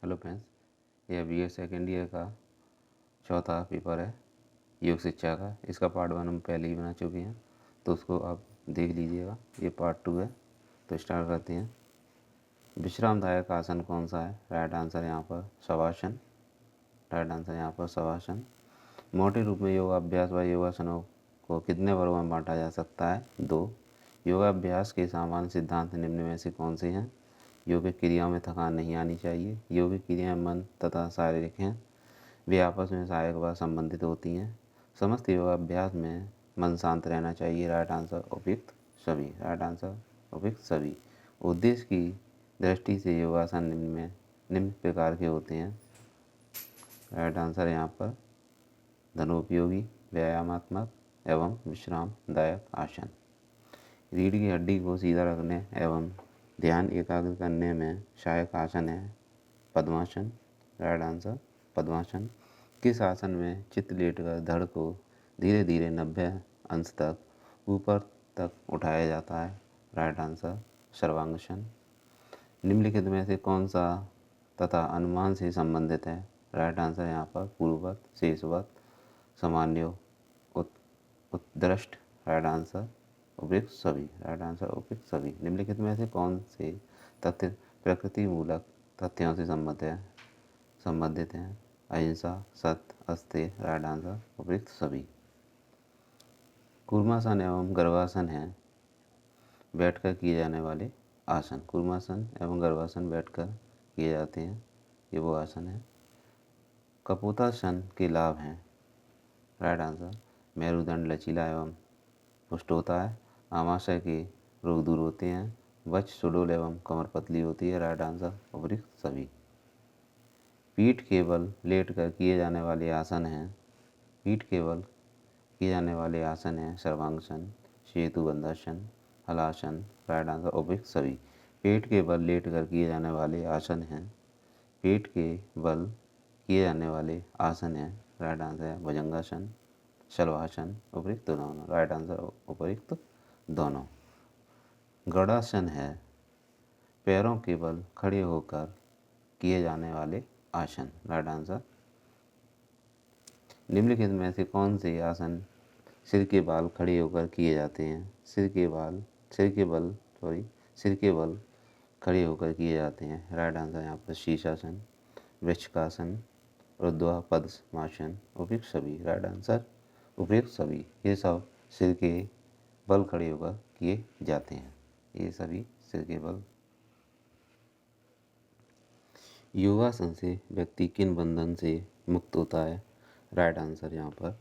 Hello friends, यह BEd second year का चौथा पेपर है योग शिक्षा का। इसका पार्ट 1 हम पहले ही बना चुके हैं, तो उसको आप देख लीजिएगा। ये पार्ट 2 है, तो स्टार्ट करते हैं। विश्रामदायक आसन कौन सा है? राइट आंसर यहाँ पर शवासन। राइट आंसर यहाँ पर शवासन। मोटे रूप में योगाभ्यास व योगासनों को कितने वर्गों में बांटा जा सकता है? 2। योगाभ्यास के सामान्य सिद्धांत निम्न में से कौन से हैं? योगिक क्रियाओं में थकान नहीं आनी चाहिए। योगिक क्रियाएं मन तथा शारीरिक हैं, वे आपस में सहायक व संबंधित होती हैं। समस्त योगाभ्यास में मन शांत रहना चाहिए। राइट आंसर उपयुक्त सभी। राइट आंसर उपयुक्त सभी। उद्देश्य की दृष्टि से योगासन निम्न प्रकार के होते हैं। राइट आंसर यहाँ पर धनोपयोगी, व्यायामात्मक एवं विश्रामदायक आसन। रीढ़ की हड्डी को सीधा रखने एवं ध्यान एकाग्र करने में सहायक आसन है पद्मासन। राइट आंसर पद्मासन। किस आसन में चित्त लेटकर धड़ को धीरे धीरे 90 अंश तक ऊपर तक उठाया जाता है? Right answer sarvangasana. निम्नलिखित में से कौन सा तथा अनुमान से संबंधित है? राइट आंसर यहाँ पर पूर्ववत, शेषवत, सामान्य, उत्दृष्ट। राइट आंसर उपयुक्त सभी। राइट आंसर उपयुक्त सभी। निम्नलिखित में से कौन से तथ्य प्रकृति मूलक तथ्यों से संबंधित हैं? अहिंसा, सत्य, अस्थिर। राइट आंसर उपयुक्त सभी। कूर्मासन एवं गर्भासन है बैठकर किए जाने वाले आसन। कूर्मासन एवं गर्भासन बैठकर किए जाते हैं, ये वो आसन है। कपोतासन के लाभ हैं। राइट आंसर मेरुदंड लचीला एवं पुष्ट होता है। आमाशय के रोग दूर होते हैं। वक्ष सुडौल एवं कमर पतली होती है। राइट आंसर उपयुक्त सभी। पीठ के बल लेट कर किए जाने वाले आसन हैं। पीठ के बल किए जाने वाले आसन हैं सर्वांगासन, सेतुबंधासन, हलासन। राइट आंसर उपयुक्त सभी। पेट के बल लेट कर किए जाने वाले आसन हैं। पेट के बल किए जाने वाले आसन हैं। राइट आंसर है भुजंगासन, शलभासन। उपयुक्त दोनों। राइट आंसर उपयुक्त दोनों। गरुड़ासन है पैरों के बल खड़े होकर किए जाने वाले आसन। Right answer. निम्नलिखित में से कौन से आसन सिर के बाल खड़े होकर किए जाते हैं? सिर के बल खड़े होकर किए जाते हैं। राइट आंसर यहाँ पर शीर्षासन, वृक्षकासन, ऊर्ध्वा पद्मासन। उपयुक्त सभी। राइट आंसर उपयुक्त सभी। ये सब सिर के बल खड़े होकर किए जाते हैं। ये सभी सिर के बल। योगासन से व्यक्ति किन बंधन से मुक्त होता है? राइट आंसर यहाँ पर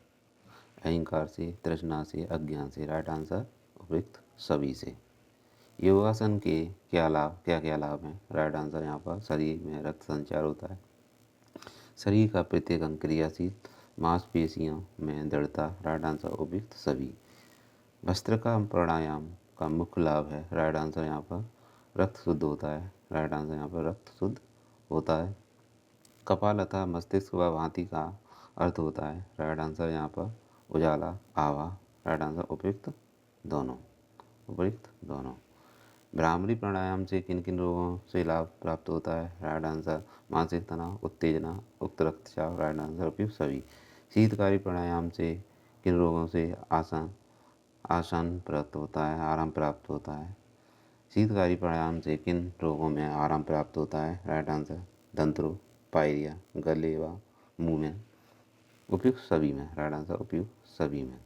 अहंकार से, तृष्णा से, अज्ञान से। राइट आंसर उपयुक्त सभी से। योगासन के क्या क्या लाभ हैं? राइट आंसर यहाँ पर शरीर में रक्त संचार होता है। शरीर का प्रत्येक अंग क्रियाशील, मांसपेशियों में दृढ़ता। राइट आंसर उपयुक्त सभी। भस्त्रिका प्राणायाम का मुख्य लाभ है। राइट आंसर यहाँ पर रक्त शुद्ध होता है। राइट आंसर यहाँ पर रक्त शुद्ध होता है। कपालथा मस्तिष्क व भांति का अर्थ होता है। राइट आंसर यहाँ पर उजाला, आभा। राइट आंसर उपयुक्त दोनों। उपयुक्त दोनों। भ्रामरी प्राणायाम से किन किन रोगों से लाभ प्राप्त होता है? राइट आंसर मानसिक तनाव, उत्तेजना, उक्त रक्तचाप। राइट आंसर उपयुक्त सभी। शीतकारी प्राणायाम से किन रोगों से आसान प्राप्त होता है, आराम प्राप्त होता है? शीतकारी प्राणायाम से किन रोगों में आराम प्राप्त होता है? राइट आंसर दंत रोग, पायरिया, गले व मुंह में। उपयुक्त सभी में। राइट आंसर उपयुक्त सभी में।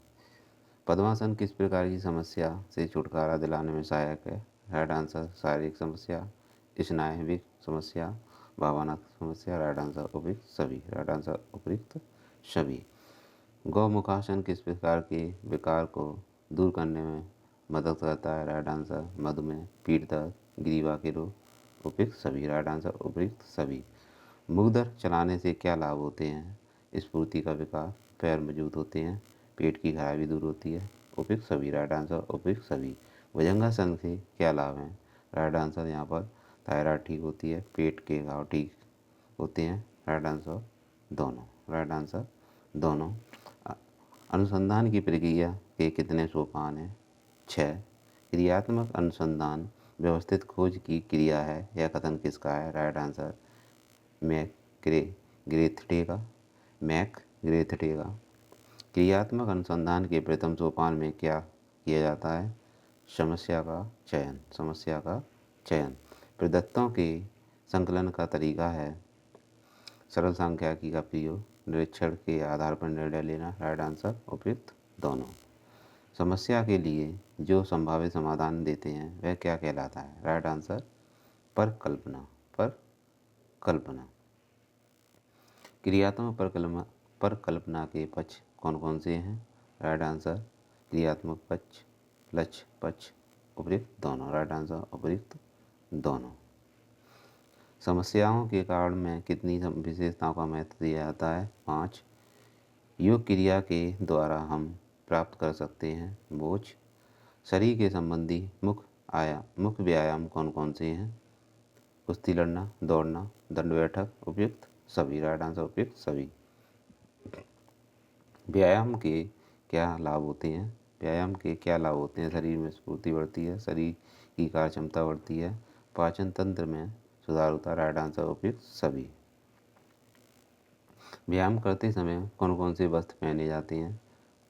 पद्मासन किस प्रकार की समस्या से छुटकारा दिलाने में सहायक है? राइट आंसर शारीरिक समस्या, स्नायुविक समस्या, भावनात्मक समस्या। राइट आंसर उपयुक्त सभी। राइट आंसर उपयुक्त सभी। गौमुखासन किस प्रकार के विकार को दूर करने में मदद करता है? राइट आंसर मधुमेह, पीठ दर्द, ग्रीवा के रोग। उपयुक्त सभी। राइट आंसर उपयुक्त सभी। मुगदर चलाने से क्या लाभ होते हैं? स्फूर्ति का विकार, पैर मजबूत होते हैं, पेट की खराबी दूर होती है। उपयुक्त सभी। राइट आंसर उपयुक्त सभी। भुजंगासन से क्या लाभ हैं? राइट आंसर यहाँ पर थायराइड ठीक होती है, पेट के घाव ठीक होते हैं। राइट आंसर दोनों। राइट आंसर दोनों। अनुसंधान की प्रक्रिया के कितने सोपान हैं? 6। क्रियात्मक अनुसंधान व्यवस्थित खोज की क्रिया है, यह कथन किसका है? Right answer McTaggart McTaggart. क्रियात्मक अनुसंधान के प्रथम सोपान में क्या किया जाता है? समस्या का चयन। प्रदत्तों के संकलन का तरीका है सरल सांख्यिकी का प्रयोग, निरीक्षण के आधार पर निर्णय लेना। राइट आंसर उपयुक्त दोनों। समस्या के लिए जो संभावित समाधान देते हैं वह क्या कहलाता है? राइट आंसर परिकल्पना। क्रियात्मक परिकल्पना के पक्ष कौन कौन से हैं? राइट आंसर क्रियात्मक पक्ष, लक्ष्य पक्ष, उपयुक्त दोनों। राइट आंसर उपयुक्त दोनों। समस्याओं के कारण में कितनी विशेषताओं का महत्व दिया जाता है? 5। योग क्रिया के द्वारा हम प्राप्त कर सकते हैं बोझ। शरीर के संबंधी मुख्य व्यायाम कौन कौन से हैं? कुश्ती लड़ना, दौड़ना, दंड बैठक, उपयुक्त सभी। राइट आंसर उपयुक्त सभी। व्यायाम के क्या लाभ होते हैं? व्यायाम के क्या लाभ होते हैं? शरीर में स्फूर्ति बढ़ती है, शरीर की कार्य क्षमता बढ़ती है, पाचन तंत्र में सुधार होता है। राइट आंसर उपयुक्त सभी। व्यायाम करते समय कौन कौन से वस्त्र पहने जाते हैं?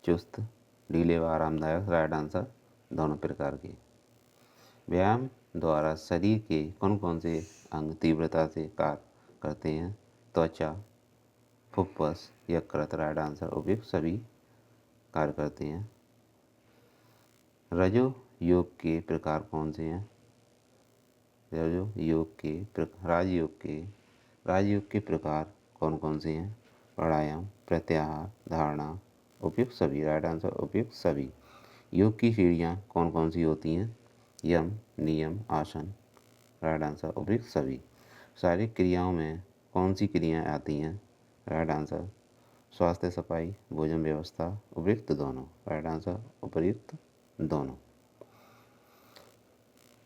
चुस्त, ढीले व आरामदायक। राइट आंसर दोनों प्रकार के। व्यायाम द्वारा शरीर के कौन कौन से अंग तीव्रता से कार्य करते हैं? त्वचा, फुफ्फुस, यकृत। राइट आंसर उपयुक्त सभी कार्य करते हैं। रजो योग के प्रकार कौन से हैं? राजयोग के प्रकार कौन कौन से हैं? प्राणायाम, प्रत्याहार, धारणा, उपयुक्त सभी। राइट आंसर उपयुक्त सभी। योग की सीढ़ियाँ कौन कौन सी होती हैं? यम, नियम, आसन। राइट आंसर उपयुक्त सभी। शारीरिक क्रियाओं में कौन सी क्रियाएं आती हैं? राइट आंसर स्वास्थ्य, सफाई, भोजन व्यवस्था, उपयुक्त दोनों। राइट आंसर उपयुक्त दोनों।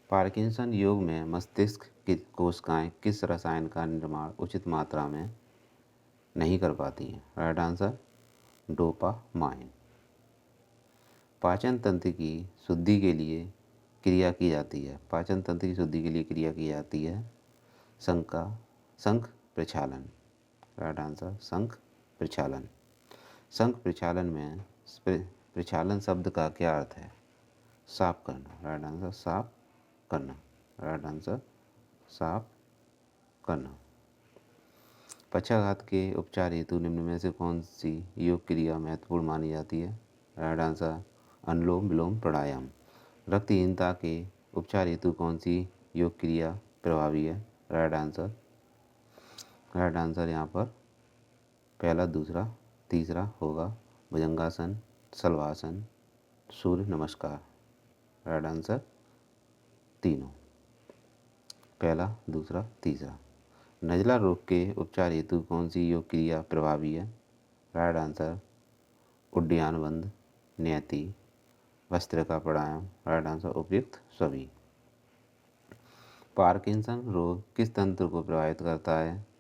पार्किंसन योग में मस्तिष्क की कोशिकाएं किस रसायन का निर्माण उचित मात्रा में नहीं कर पाती हैं? Right answer dopamine. पाचन तंत्र की शुद्धि के लिए क्रिया की जाती है। पाचन तंत्र की शुद्धि के लिए क्रिया की जाती है शंख प्रक्षालन। राइट आंसर शंख प्रक्षालन। शंख प्रक्षालन में प्रक्षालन शब्द का क्या अर्थ है? साफ करना। राइट आंसर साफ करना। राइट आंसर साफ करना। पक्षाघात के उपचार हेतु निम्न में से कौन सी योग क्रिया महत्वपूर्ण मानी जाती है? राइट आंसर अनुलोम विलोम प्राणायाम। रक्तहीनता के उपचार हेतु कौन सी योग क्रिया प्रभावी है? राइट आंसर यहाँ पर पहला, दूसरा, तीसरा होगा भुजंगासन, शलभासन, सूर्य नमस्कार। राइट आंसर तीनों, पहला, दूसरा, तीसरा। नजला रोग के उपचार हेतु कौन सी योग क्रिया प्रभावी है? राइट आंसर उड्डयन बंद, नियति, भस्त्रिका प्राणायाम। राइट आंसर उपयुक्त सभी। पार्किंसन रोग किस तंत्र को प्रभावित करता है?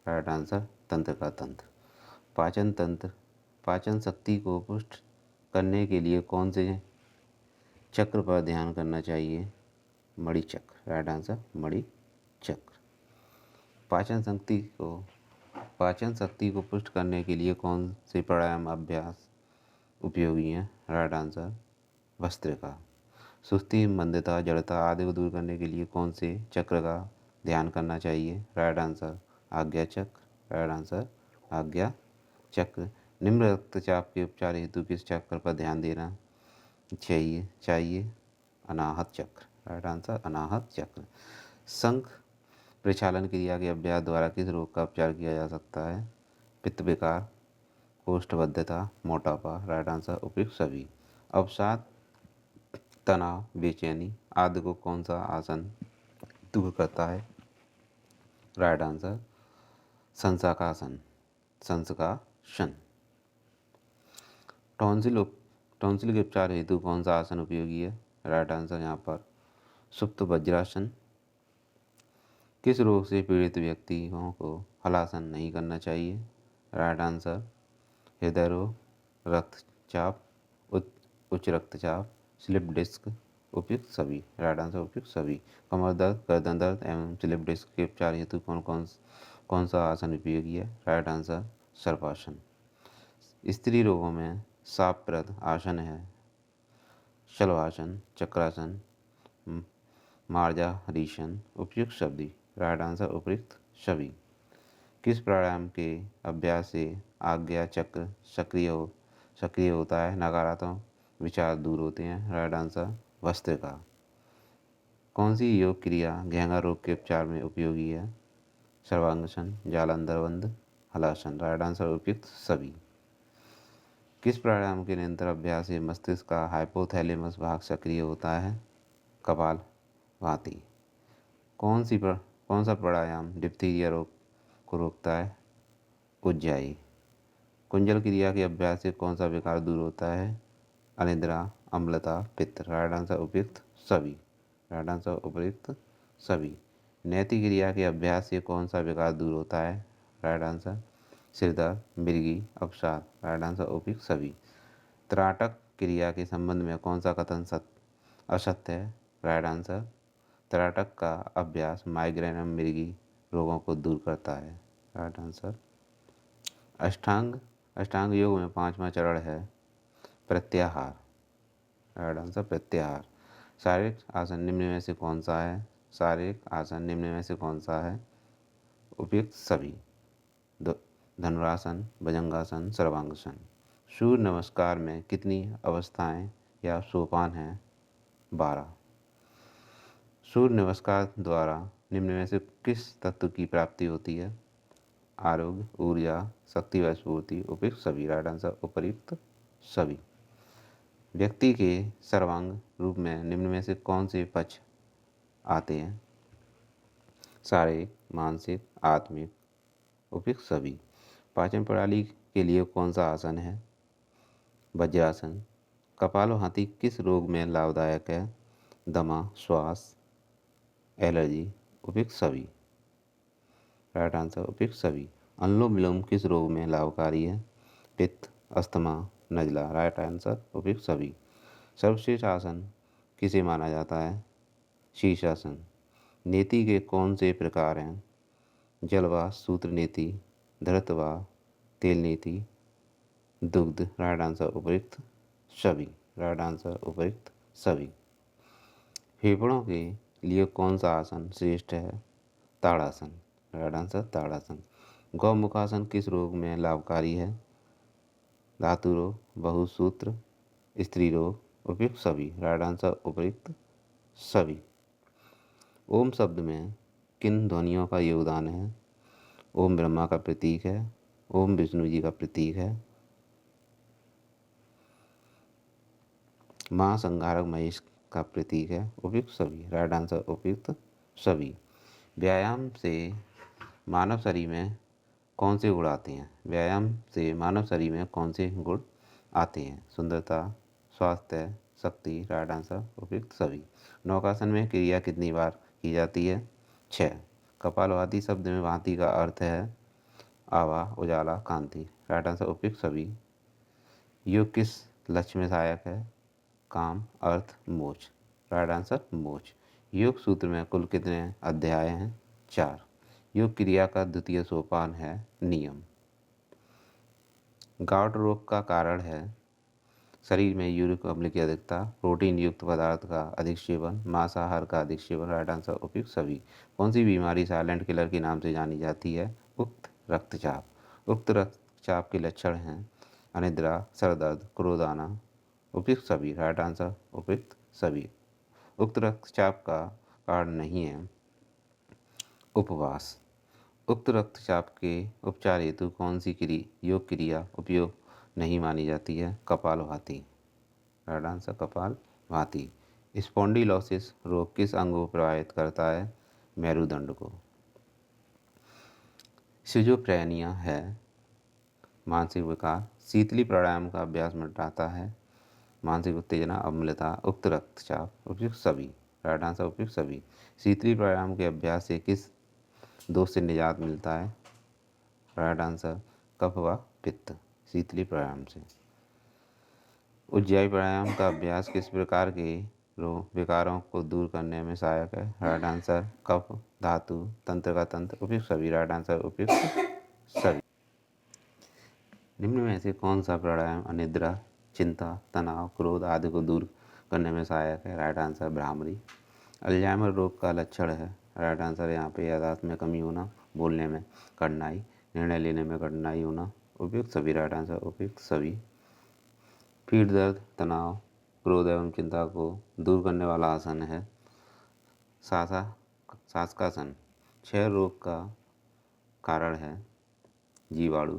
राइट आंसर तंत्र का तंत्र। पाचन तंत्र, पाचन शक्ति को पुष्ट करने के लिए कौन से चक्र पर ध्यान करना चाहिए? मणि चक्र। राइट आंसर मणि चक्र। पाचन शक्ति को पुष्ट करने के लिए कौन से प्राणायाम अभ्यास उपयोगी हैं? Right answer bhastrika. सुस्ती, मंदता, जड़ता आदि को दूर करने के लिए कौन से चक्र का ध्यान करना चाहिए? राइट आंसर आज्ञा चक्र। राइट आंसर आज्ञा चक्र। निम्न रक्तचाप के उपचार हेतु किस चक्र पर ध्यान देना चाहिए? अनाहत चक्र। राइट आंसर अनाहत चक्र। शंख प्रक्षालन क्रिया के अभ्यास द्वारा किस रोग का उपचार किया जा सकता है? पित्त विकार, कोष्ठबद्धता, मोटापा। राइट आंसर उपयुक्त सभी। अवसाद, तनाव, बेचैनी आदि को कौन सा आसन दूर करता है? Right answer संशासन। टॉन्सिल के उपचार हेतु कौन सा आसन उपयोगी है? राइट आंसर यहाँ पर सुप्त वज्रासन। किस रोग से पीड़ित व्यक्तियों को हलासन नहीं करना चाहिए? राइट आंसर हृदय रोग, रक्तचाप, उच्च रक्तचाप, स्लिप डिस्क, उपयुक्त सभी, राइट आंसर उपयुक्त सभी। कमर दर्द, गर्दन दर्द एवं स्लिप डिस्क के उपचार हेतु कौन सा आसन उपयोगी है? राइट आंसर सर्पासन। स्त्री रोगों में शापप्रद आसन है शलभासन, चक्रासन, मार्जारीसन, उपयुक्त सभी, राइट आंसर उपयुक्त सभी। किस प्राणायाम के अभ्यास से आज्ञा चक्र सक्रिय होता है, नकारात्मक विचार दूर होते हैं? Right answer bhastrika. कौन सी योग क्रिया घेंगा रोग के उपचार में उपयोगी है? सर्वांगासन, जालंधर बंद, हलासन, राइट आंसर उपयुक्त सभी। किस प्राणायाम के निरंतर अभ्यास से मस्तिष्क का हाइपोथैलेमस भाग सक्रिय होता है? कपाल भाती। कौन सा प्राणायाम डिप्थीरिया रोग को रोकता है? उज्जाई। कुंजल क्रिया के अभ्यास से कौन सा विकार दूर होता है? अनिद्रा, अम्लता, पित्त, राइट आंसर उपयुक्त सभी, राइट आंसर उपयुक्त सभी। नैति क्रिया के अभ्यास से कौन सा विकार दूर होता है? राइट आंसर सिरदर्द, मिर्गी, अवसाद, राइट आंसर उपयुक्त सभी। त्राटक क्रिया के संबंध में कौन सा कथन असत्य है? राइट आंसर त्राटक का अभ्यास माइग्रेन एवं मिर्गी रोगों को दूर करता है, राइट आंसर। अष्टांग योग में 5वां चरण है प्रत्याहार, राइट आंसर प्रत्याहार। शारीरिक आसन निम्न में से कौन सा है? शारीरिक आसन निम्न में से कौन सा है? उपयुक्त सभी, धनुरासन, भुजंगासन, सर्वांगासन। सूर्य नमस्कार में कितनी अवस्थाएं या सोपान हैं? 12। सूर्य नमस्कार द्वारा निम्न में से किस तत्व की प्राप्ति होती है? आरोग्य, ऊर्जा, शक्ति व स्फूर्ति, उपयुक्त सभी, राइट आंसर उपयुक्त सभी। व्यक्ति के सर्वांग रूप में निम्न में से कौन से पक्ष आते हैं? शारीरिक, मानसिक, आत्मिक, उपयुक्त सभी। पाचन प्रणाली के लिए कौन सा आसन है? वज्रासन। कपालभाति किस रोग में लाभदायक है? दमा, श्वास, एलर्जी, उपयुक्त सभी, राइट आंसर उपयुक्त सभी। अनुलोम विलोम किस रोग में लाभकारी है? पित्त, अस्थमा, नजला, राइट आंसर उपयुक्त सभी। सर्वश्रेष्ठ आसन किसे माना जाता है? शीर्षासन। नेति के कौन से प्रकार हैं? जलवा, सूत्र नीति, धृतवा, तेल नीति, दुग्ध, राइट आंसर उपयुक्त सभी, राइट आंसर उपयुक्त सभी। फेफड़ों के लिए कौन सा आसन श्रेष्ठ है? ताड़ासन, राइट आंसर ताड़ासन। गौमुखासन किस रोग में लाभकारी है? धातु रोग, बहुसूत्र, स्त्री रोग, उपयुक्त सभी, राइट आंसर उपयुक्त सभी। ओम शब्द में किन ध्वनियों का योगदान है? ओम ब्रह्मा का प्रतीक है, ओम विष्णु जी का प्रतीक है, मां संहारक महेश का प्रतीक है, उपयुक्त सभी, राइट आंसर उपयुक्त सभी। व्यायाम से मानव शरीर में कौन से गुण आते हैं? व्यायाम से मानव शरीर में कौन से गुण आते हैं? सुंदरता, स्वास्थ्य, शक्ति, राइट आंसर उपयुक्त सभी। नौकासन में क्रिया कितनी बार की जाती है? 6। कपालभाति शब्द में भांति का अर्थ है आभा, उजाला, कांति, राइट आंसर उपयुक्त सभी। योग किस लक्ष्य में सहायक है? काम, अर्थ, मोक्ष, राइट आंसर मोक्ष। योग सूत्र में कुल कितने अध्याय हैं? 4। योग क्रिया का द्वितीय सोपान है नियम। गाउट रोग का कारण है शरीर में यूरिक अम्ल की अधिकता, प्रोटीन युक्त पदार्थ का अधिक सेवन, मांसाहार का अधिक सेवन, राइट आंसर उपयुक्त सभी। कौन सी बीमारी साइलेंट किलर के नाम से जानी जाती है? उक्त रक्तचाप। उक्त रक्तचाप के लक्षण हैं अनिद्रा, सरदर्द, क्रोध आना, उपयुक्त सभी, राइट आंसर उपयुक्त सभी। उक्त रक्तचाप का कारण नहीं है उपवास। उक्त रक्तचाप के उपचार हेतु कौन सी योग क्रिया उपयोग नहीं मानी जाती है? Kapalbhati, right answer kapalbhati. Spondylosis रोग किस अंग को प्रभावित करता है? मेरुदंड को। सिजोफ्रेनिया है मानसिक विकार। शीतली प्राणायाम का अभ्यास मिटाता है मानसिक उत्तेजना, अम्लता, उक्त रक्तचाप, उपयुक्त सभी, राइट आंसर उपयुक्त सभी। शीतली प्राणायाम के अभ्यास से किस दोष से निजात मिलता है? राइट आंसर कफ व पित्त, शीतली प्राणायाम से। उज्जाई प्राणायाम का अभ्यास किस प्रकार के विकारों को दूर करने में सहायक है। राइट आंसर कफ, धातु, तंत्र का तंत्र, उपयुक्त सभी। राइट आंसर उपयुक्त सभी। निम्न में से कौन सा प्राणायाम अनिद्रा, चिंता, तनाव, क्रोध आदि को दूर करने में सहायक है? Right answer bhramari. अल्जाइमर रोग का लक्षण है? राइट आंसर यहाँ पे याददाश्त में कमी होना, बोलने में कठिनाई, निर्णय लेने में कठिनाई होना, उपयुक्त सभी। राइट आंसर उपयुक्त सभी। पीठ दर्द, तनाव, क्रोध एवं चिंता को दूर करने वाला आसन है शासकासन। क्षय रोग का कारण है जीवाणु।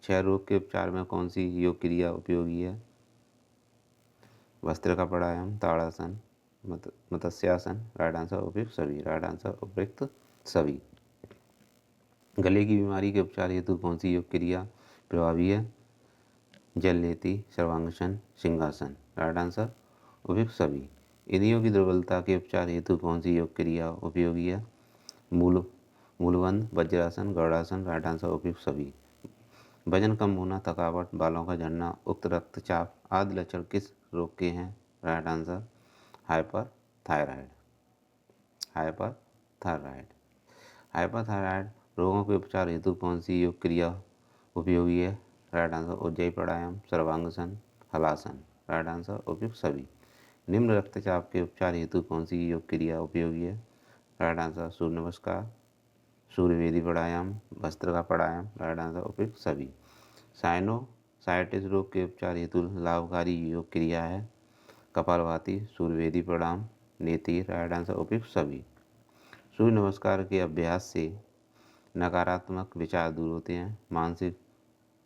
क्षय रोग के उपचार में कौन सी योग क्रिया उपयोगी है? वस्त्र का प्राणायाम, ताड़ासन, मत्स्यासन। राइट आंसर उपयुक्त सभी। राइट आंसर उपयुक्त सभी। गले की बीमारी के उपचार हेतु कौन सी योग क्रिया प्रभावी है? जलनेति, सर्वांगसन, सिंहासन। राइट आंसर उपयुक्त सभी। इंद्रियों की दुर्बलता के उपचार हेतु कौन सी योग क्रिया उपयोगी है? मूलबंध, वज्रासन, गौड़ासन। राइट आंसर उपयुक्त सभी। वजन कम होना, थकावट, बालों का झड़ना, उच्च रक्तचाप आदि लक्षण किस रोग के हैं? Right answer hyperthyroid. Hyperthyroid. Hyperthyroid रोगों के उपचार हेतु कौन सी योग क्रिया उपयोगी है? राइट आंसर उज्जयी प्राणायाम, सर्वांगसन, हलासन। राइट आंसर उपयुक्त सभी। निम्न रक्तचाप के उपचार हेतु कौन सी योग क्रिया उपयोगी है? राइट आंसर सूर्य नमस्कार, सूर्यवेदी प्राणायाम, वस्त्र का प्राणायाम। राइट आंसर उपयुक्त सभी। साइनोसाइटिस रोग के उपचार हेतु लाभकारी योग क्रिया है? कपालभाति, सूर्यवेदी प्राणायाम, नेति। राइट आंसर उपयुक्त सभी। सूर्य नमस्कार के अभ्यास से नकारात्मक विचार दूर होते हैं, मानसिक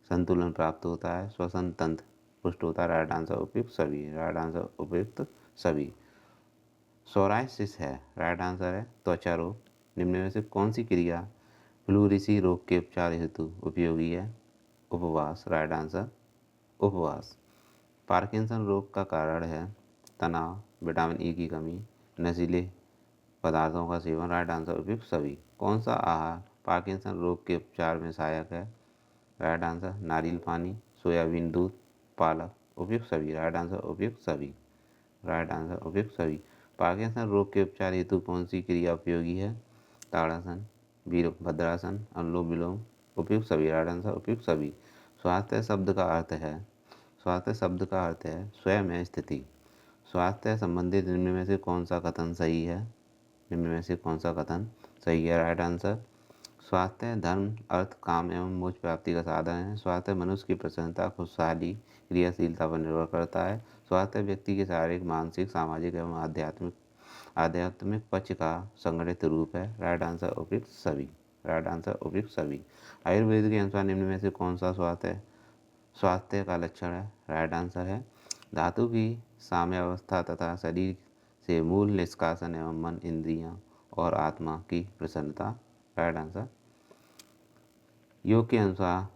संतुलन प्राप्त होता है, श्वसन तंत्र पुष्ट होता है। राइट आंसर उपयुक्त सभी। राइट आंसर उपयुक्त सभी। सोराइसिस है? राइट आंसर है त्वचा रोग। निम्न में से कौन सी क्रिया फ्लूरिसी रोग के उपचार हेतु उपयोगी है? उपवास। राइट आंसर उपवास। पार्किंसन रोग का कारण है तनाव, विटामिन ई की कमी, नशीले पदार्थों का सेवन। राइट आंसर उपयुक्त सभी। कौन सा आहार पार्किंसन रोग के उपचार में सहायक है? राइट आंसर नारियल पानी, सोयाबीन दूध, पालक। उपयुक्त सभी। राइट आंसर उपयुक्त सभी। राइट आंसर उपयुक्त सभी। पार्किंसन रोग के उपचार हेतु कौन सी क्रिया उपयोगी है? ताड़ासन, वीरभद्रासन, अनुलोम विलोम। उपयुक्त सभी। राइट आंसर उपयुक्त सभी। स्वास्थ्य शब्द का अर्थ है? स्वास्थ्य शब्द का अर्थ है स्वयं में स्थिति। स्वास्थ्य संबंधित निम्न में से कौन सा कथन सही है? निम्न में से कौन सा कथन सही है? राइट आंसर स्वास्थ्य धर्म, अर्थ, काम एवं मोक्ष प्राप्ति का साधन है। स्वास्थ्य मनुष्य की प्रसन्नता, खुशहाली, क्रियाशीलता पर निर्भर करता है। स्वास्थ्य व्यक्ति के शारीरिक, मानसिक, सामाजिक एवं आध्यात्मिक पक्ष का संगठित रूप है। राइट आंसर उपयुक्त सभी। राइट आंसर उपयुक्त सभी। आयुर्वेद के अनुसार निम्न में से कौन सा स्वास्थ्य का लक्षण है? राइट आंसर है धातु की साम्यावस्था तथा शरीर से मूल निष्कासन एवं मन, इंद्रियां और आत्मा की प्रसन्नता। Right answer. योग के अनुसार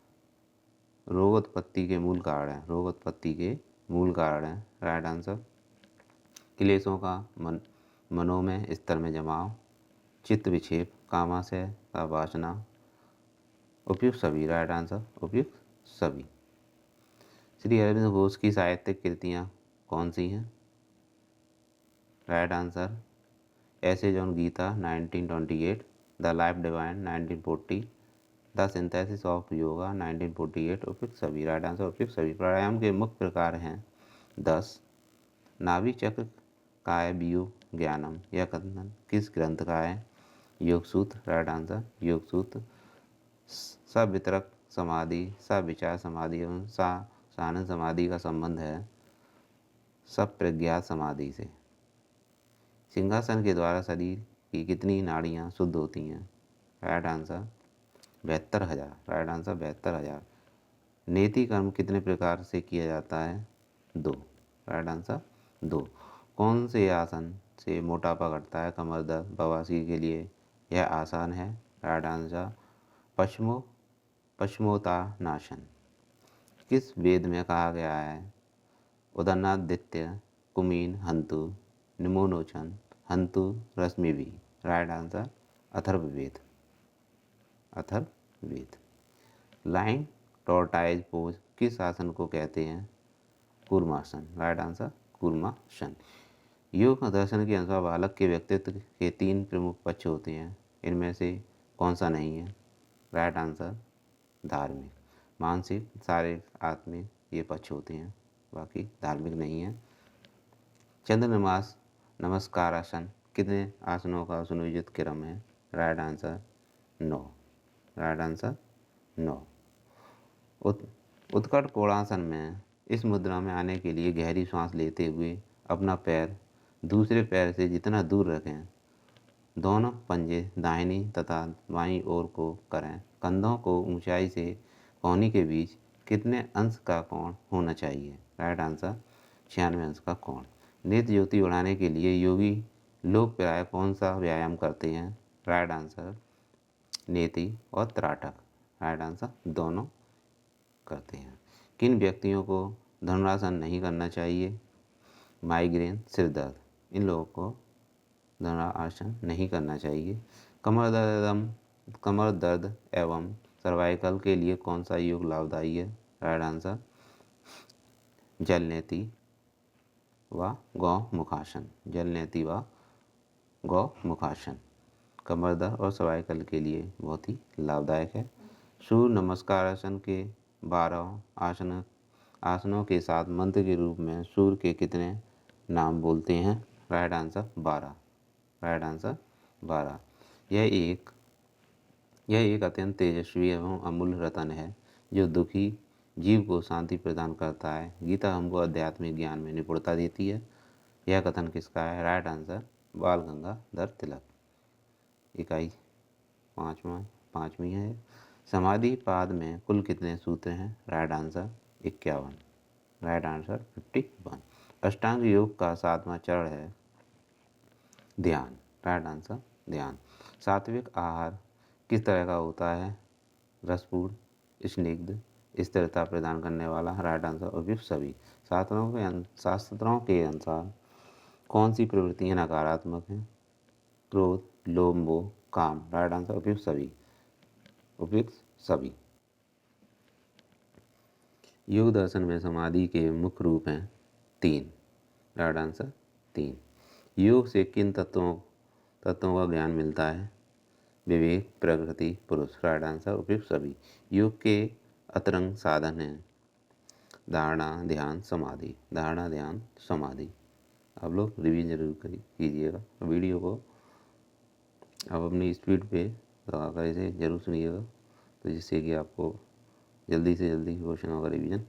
रोगोत्पत्ति के मूल कारण है? रोगोत्पत्ति के मूल कारण है। राइट आंसर क्लेशों का मनों में स्तर में जमाव, चित्त विक्षेप, कामाशय का वासना। उपयुक्त सभी। राइट आंसर उपयुक्त सभी। श्री अरविंद घोष की साहित्यिक कृतियाँ कौन सी हैं? Right answer essays on Gita 1928, the life divine 1940, the synthesis of yoga 1948। उपयुक्त सभी। राइट आंसर उपयुक्त सभी। प्राणायाम के मुख्य प्रकार हैं 10। नाभि चक्र काय व्यूह ज्ञानम, यह कथन किस ग्रंथ का है? योग सूत्र। राइट आंसर योग सूत्र। सवितरक समाधि, सविचार समाधि एवं सानंद समाधि का संबंध है सप्रज्ञात समाधि से। सिंहासन के द्वारा शरीर की कितनी नाड़ियाँ शुद्ध होती हैं? Right answer 72,000। Right answer 72,000। नेति कर्म कितने प्रकार से किया जाता है? 2। Right answer 2। कौन से आसन से मोटापा घटता है? कमर दर्द, बवासीर के लिए यह आसान है? राइट आंसर पश्चिमोत्तानासन। किस वेद में कहा गया है उदनादित्य कुमीन हंतु निमोनोचन हंतु रश्मिभिः? Right answer Atharvaveda. Atharvaveda. Lying tortoise pose किस आसन को कहते हैं? कूर्मासन। राइट आंसर कूर्मासन। योग दर्शन के अनुसार बालक के व्यक्तित्व के 3 प्रमुख पक्ष होते हैं। इनमें से कौन सा नहीं है? राइट आंसर धार्मिक, मानसिक, शारीरिक, आत्मिक ये पक्ष होते हैं, बाकी धार्मिक नहीं है। चंद्रनमास नमस्कार आसन कितने आसनों का सुनियोजित क्रम है? Right answer 9। Right answer 9। उत्कट कोणासन में इस मुद्रा में आने के लिए गहरी सांस लेते हुए अपना पैर दूसरे पैर से जितना दूर रखें, दोनों पंजे दाहिनी तथा बाईं ओर को करें। कंधों को ऊंचाई से कोहनी के बीच कितने अंश का कोण होना चाहिए? राइट आंसर 96 अंश का कोण। नेत्र ज्योति बढ़ाने के लिए योगी लोग प्राय कौन सा व्यायाम करते हैं? राइट आंसर नेति और त्राटक। राइट आंसर दोनों करते हैं। किन व्यक्तियों को धनुरासन नहीं करना चाहिए? माइग्रेन, सिर दर्द, इन लोगों को धनुरासन नहीं करना चाहिए। कमर दर्द एवं सर्वाइकल के लिए कौन सा योग लाभदायी है? राइट आंसर जलनेति व गौमुखासन। जलनेति व गौमुखासन कमर दर्द और सर्वाइकल के लिए बहुत ही लाभदायक है। सूर्य नमस्कार आसन के 12 आसनों के साथ मंत्र के रूप में सूर्य के कितने नाम बोलते हैं? Right answer 12। Right answer 12। यह एक अत्यंत तेजस्वी एवं अमूल्य रत्न है जो दुखी जीव को शांति प्रदान करता है। गीता हमको आध्यात्मिक ज्ञान में निपुणता देती है। यह कथन किसका है? राइट आंसर बाल गंगाधर तिलक। इकाई पाँचवीं है। समाधि पाद में कुल कितने सूत्र हैं? Right answer 51। Right answer 51। अष्टांग योग का 7वां चरण है ध्यान। राइट आंसर ध्यान। सात्विक आहार किस तरह का होता है? रसपूर्ण, स्निग्ध, स्थिरता प्रदान करने वाला। राइट आंसर उपयुक्त सभी। शास्त्रों के अनुसार कौन सी प्रवृत्तियां नकारात्मक हैं? क्रोध, लोभ, मोह, काम। राइट आंसर उपयुक्त सभी। उपयुक्त सभी। योग दर्शन में समाधि के मुख्य रूप हैं 3। Right answer 3। योग से किन तत्वों का ज्ञान मिलता है? विवेक, प्रकृति, पुरुष। राइट आंसर उपयुक्त सभी। योग के अतरंग साधन हैं धारणा, ध्यान, समाधि। धारणा, ध्यान, समाधि। आप लोग रिवीजन जरूर कीजिएगा वीडियो को। आप अपनी स्पीड पे लगाकर इसे जरूर सुनिएगा, तो जिससे कि आपको जल्दी से जल्दी क्वेश्चनों का रिवीजन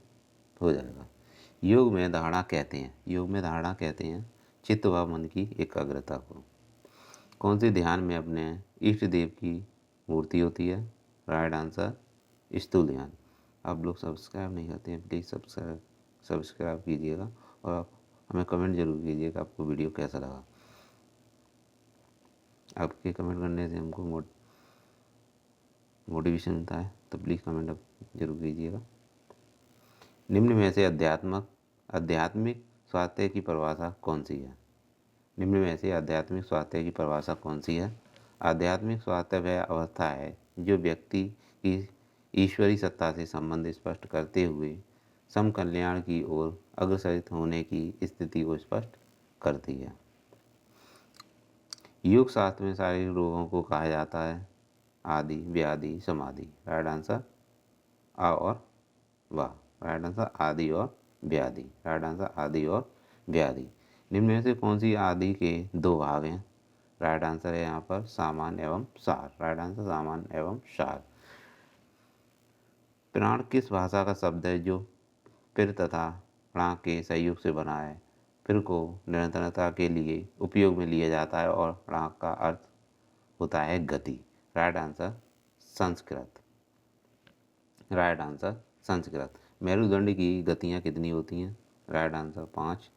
हो जाएगा। योग में धारणा कहते हैं चित्त व मन की एकाग्रता को। कौन से ध्यान में अपने इष्ट देव की मूर्ति होती है? राइट आंसर स्थूल ध्यान। आप लोग सब्सक्राइब नहीं करते हैं, प्लीज़ सब्सक्राइब कीजिएगा और आप हमें कमेंट जरूर कीजिएगा आपको वीडियो कैसा लगा। आपके कमेंट करने से हमको मोटिवेशन मिलता है, तो प्लीज़ कमेंट आप जरूर कीजिएगा। निम्न में से आध्यात्मिक स्वास्थ्य की परिभाषा कौन सी है? निम्न में से आध्यात्मिक स्वास्थ्य की परिभाषा कौन सी है? आध्यात्मिक स्वास्थ्य वह अवस्था है जो व्यक्ति की ईश्वरीय सत्ता से संबंध स्पष्ट करते हुए समकल्याण की ओर अग्रसरित होने की स्थिति को स्पष्ट करती है। योग शास्त्र में शारीरिक रोगों को कहा जाता है आदि, व्याधि, समाधि। राइट आंसर आ और वाह। राइट आंसर आदि और व्याधि। राइट आंसर आदि और व्याधि। निम्न में से कौन सी आदि के 2 भाग हैं? राइट आंसर है यहाँ पर सामान्य एवं सार। राइट आंसर सामान्य एवं सार। प्राण किस भाषा का शब्द है जो पिर तथा प्राण के सहयोग से बना है? पिर को निरंतरता के लिए उपयोग में लिया जाता है और प्राण का अर्थ होता है गति। Right answer Sanskrit. Right answer Sanskrit. मेरुदंड की गतियाँ कितनी होती हैं? Right answer 5।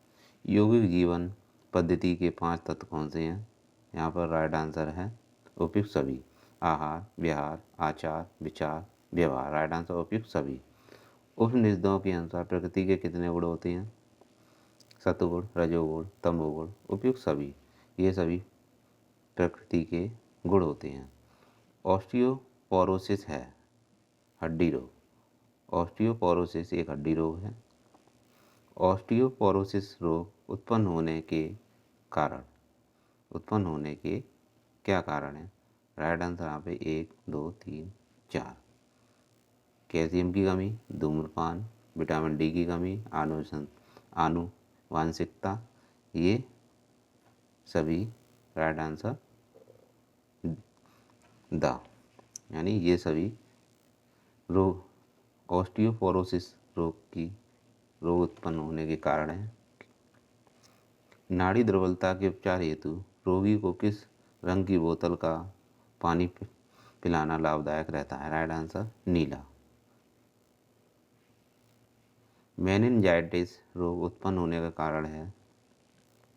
यौगिक जीवन पद्धति के 5 तत्व कौन से हैं? यहाँ पर राइट आंसर है उपयुक्त सभी। आहार, विहार, आचार, विचार, व्यवहार। राइट आंसर उपयुक्त सभी। उपनिषदों के अनुसार प्रकृति के कितने गुण होते हैं? सतुगुण, रजोगुण, तमोगुण। उपयुक्त सभी। ये सभी प्रकृति के गुण होते हैं। ऑस्टियोपोरोसिस है हड्डी रोग। ऑस्टियोपोरोसिस एक हड्डी रोग है। ऑस्टियोपोरोसिस रोग उत्पन्न होने के कारण, उत्पन्न होने के क्या कारण है? राइट आंसर यहाँ पे 1, 2, 3, 4। कैल्शियम की कमी, धूम्रपान, विटामिन डी की कमी, आनुवांशिकता, ये सभी राइट आंसर द, यानी ये सभी रोग ऑस्टियोपोरोसिस रोग उत्पन्न होने के कारण है। नाड़ी दुर्बलता के उपचार हेतु रोगी को किस रंग की बोतल का पानी पिलाना लाभदायक रहता है? राइट आंसर नीला। मेनिनजाइटिस रोग उत्पन्न होने का कारण है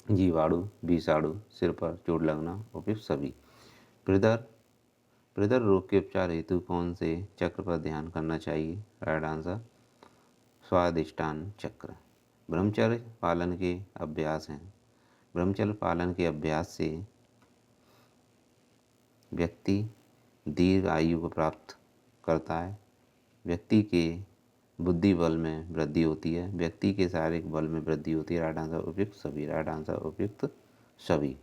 जीवाणु, विषाणु, सिर पर चोट लगना, उपयुक्त सभी। प्रदर रोग के उपचार हेतु कौन से चक्र पर ध्यान करना चाहिए? राइट आंसर स्वादिष्टान चक्र। ब्रह्मचर्य पालन के अभ्यास हैं। ब्रह्मचर्य पालन के अभ्यास से व्यक्ति दीर्घ आयु को प्राप्त करता है, व्यक्ति के बुद्धि बल में वृद्धि होती है, व्यक्ति के शारीरिक बल में वृद्धि होती है। राइट आंसर उपयुक्त सभी। राइट आंसर उपयुक्त सभी।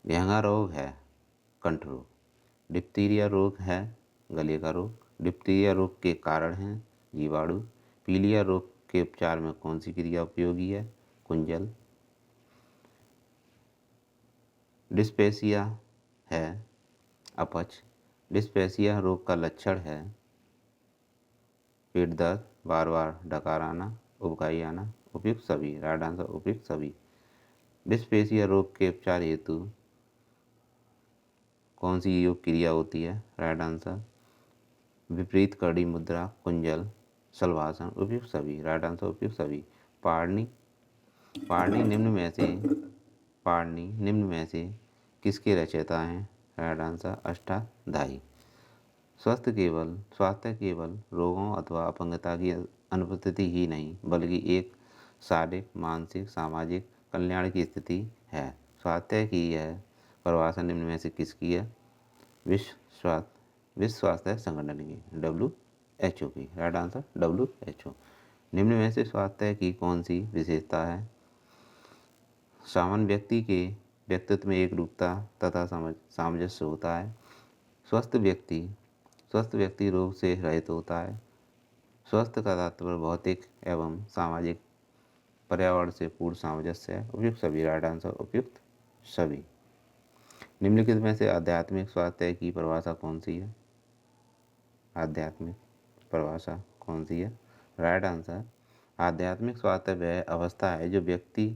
विहंगा रोग है कंठ रोग। डिप्थीरिया रोग है गले का रोग। डिप्थीरिया रोग के कारण हैं जीवाणु। पीलिया रोग के उपचार में कौन सी क्रिया उपयोगी है? कुंजल। डिस्पेसिया है अपच। डिस्पेसिया रोग का लक्षण है पेट दर्द, बार बार डकार आना, उबकाई आना, उपयुक्त सभी। राइट आंसर उपयुक्त सभी। डिस्पेसिया रोग के उपचार हेतु कौन सी योग क्रिया होती है? राइट आंसर विपरीत कड़ी मुद्रा, कुंजल, शलभासन, उपयुक्त सभी। राइट आंसर उपयुक्त सभी। पारणी पारणी निम्न में से किसके रचयिता हैं? Right answer Ashtadhyayi. स्वास्थ्य केवल रोगों अथवा अपंगता की अनुपस्थिति ही नहीं बल्कि एक शारीरिक, मानसिक, सामाजिक कल्याण की स्थिति है। स्वास्थ्य की यह परिभाषा निम्न में से किसकी है? विश्व स्वास्थ्य संगठन की, WHO की। Right answer WHO। निम्न में से स्वास्थ्य की कौन सी विशेषता है? सामान्य व्यक्ति के व्यक्तित्व में एक रूपता तथा सामंजस्य होता है। स्वस्थ व्यक्ति रोग से रहित होता है। स्वस्थ का तात्पर्य भौतिक एवं सामाजिक पर्यावरण से पूर्ण सामंजस्य है। उपयुक्त सभी। राइट आंसर उपयुक्त सभी। निम्नलिखित में से आध्यात्मिक स्वास्थ्य की परिभाषा कौन सी है? आध्यात्मिक परिभाषा कौन सी है? राइट आंसर आध्यात्मिक स्वास्थ्य वह अवस्था है जो व्यक्ति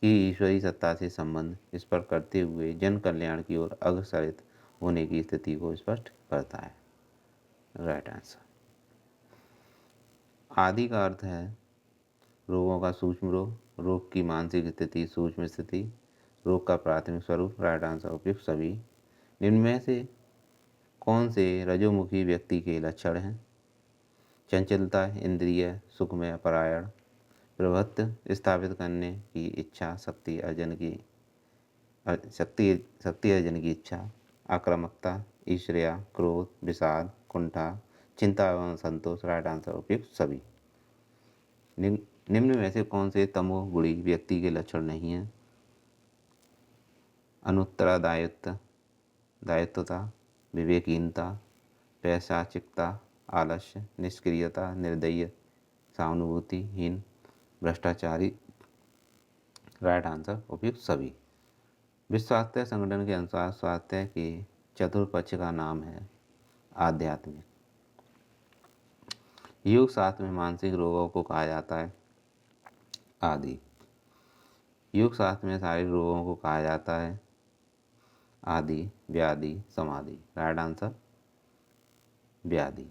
की ईश्वरीय सत्ता से संबंध स्पष्ट करते हुए जन कल्याण की ओर अग्रसरित होने की स्थिति को स्पष्ट करता है। Right answer. आदि का अर्थ है रोगों का सूक्ष्म रोग की मानसिक स्थिति, सूक्ष्म स्थिति, रोग का प्राथमिक स्वरूप। राइट आंसर उपयुक्त सभी। निम्न में से कौन से रजोमुखी व्यक्ति के लक्षण हैं? चंचलता, इंद्रिय सुखमय परायण, प्रभुत्व स्थापित करने की इच्छा, शक्ति अर्जन की इच्छा, आक्रामकता, ईर्ष्या, क्रोध, विषाद, कुंठा, चिंता एवं संतोष। राइट आंसर उपयुक्त सभी। निम्न में से कौन से तमोगुणी व्यक्ति के लक्षण नहीं हैं? दायित्वता, विवेकहीनता, पैशाचिकता, आलस्य, निष्क्रियता, निर्दयी, सहानुभूतिहीन, भ्रष्टाचारी। राइट आंसर उपयुक्त सभी। विश्व स्वास्थ्य संगठन के अनुसार स्वास्थ्य के चतुर्थ पक्ष का नाम है आध्यात्मिक। योग शास्त्र में मानसिक रोगों को कहा जाता है आदि। योग शास्त्र में शारीरिक रोगों को कहा जाता है आदि, व्याधि, समाधि। राइट आंसर व्याधि।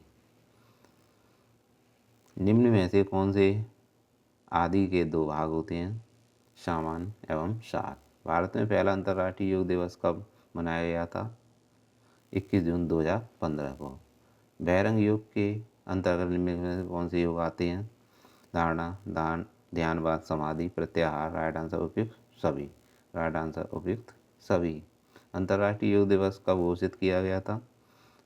निम्न में से कौन से आदि के दो भाग होते हैं? सामान्य एवं सार। भारत में पहला अंतर्राष्ट्रीय योग दिवस कब मनाया गया था? 21 जून 2015 को। बहिरंग योग के अंतर्गत निम्न में से कौन से योग आते हैं? धारणा, ध्यान, वाद, समाधि, प्रत्याहार। राइट आंसर उपयुक्त सभी। राइट आंसर उपयुक्त सभी। अंतर्राष्ट्रीय योग दिवस कब घोषित किया गया था?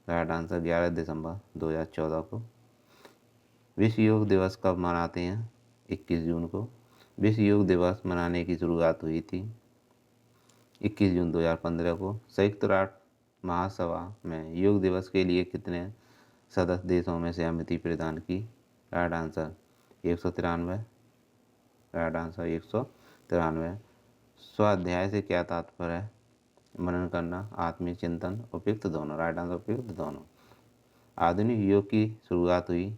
राइट आंसर 11 दिसंबर 2014 को। विश्व योग दिवस कब मनाते हैं? 21 जून को। विश्व योग दिवस मनाने की शुरुआत हुई थी 21 जून 2015 को। संयुक्त राष्ट्र महासभा में योग दिवस के लिए कितने सदस्य देशों में सहमति प्रदान की? Right answer 193। Right answer 193। स्वाध्याय से क्या तात्पर्य है? मनन करना, आत्मिक चिंतन, उपयुक्त दोनों। राइट आंसर उपयुक्त दोनों। आधुनिक योग की शुरुआत हुई